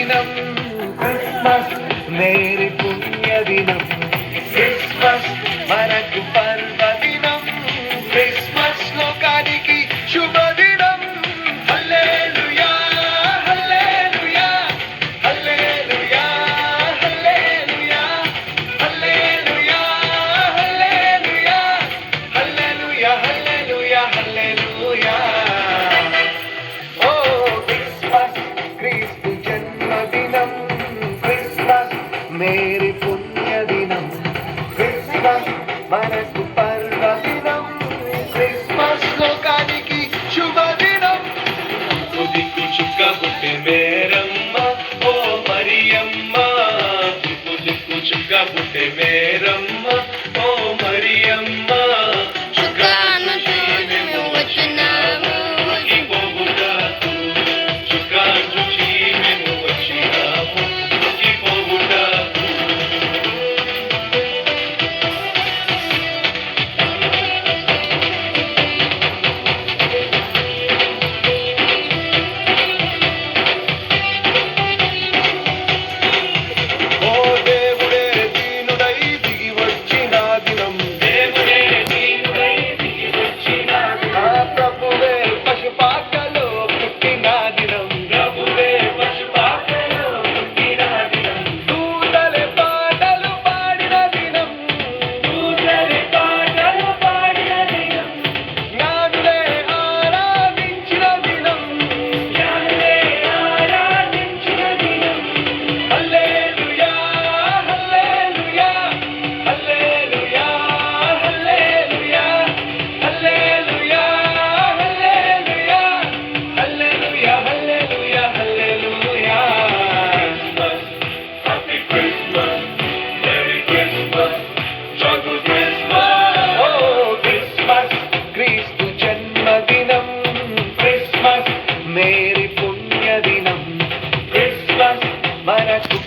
జన్మదినం Christmas merry పుణ్యదినం Christmas మనకు పర్వదినం క్రిస్మస్ లోకానికి శుభదినం హల్లెలూయా hallelujah hallelujah hallelujah hallelujah hallelujah hallelujah hallelujah హల్లెలూయా ఓ క్రిస్మస్ క్రీస్తు జన్మదినం క్రిస్మస్ మేరీ పుణ్యదినం క్రిస్మస్ మనకు పర్వదినం క్రిస్మస్ లోకానికి శుభదినం దిక్కు చుక్క పుట్టే మేరమ్మ ఓ మరియమ్మ దిక్కు చుక్క పుట్టే మేరమ్మ ఓ మరియమ్మ చుక్కాను చూసి మేము వచ్చినాము పోగుటాకు చుక్కాను చూసి మేము వచ్చినాము పోగుటాకు ఓ దేవుడే దీనుడై దిగి వచ్చిన దినం దేవుడే దీనుడై దిగి వచ్చిన దినం ఆ ప్రభువే పశుపాకలో పుట్టిన దినం ప్రభువే పశుపాకలో పుట్టిన దినం దూతలే పాటలు పాడిన దినం దూతలే పాటలు పాడిన దినం జ్ఞానులే ఆరాధించిన దినం జ్ఞానులే ఆరాధించిన దినం hallelujah hallelujah hallelujah hallelujah hallelujah hallelujah hallelujah hallelujah happy Christmas merry Christmas joyful Christmas O Christmas క్రీస్తు జన్మదినం క్రిస్మస్ మేరీ పుణ్యదినం క్రిస్మస్ మనకు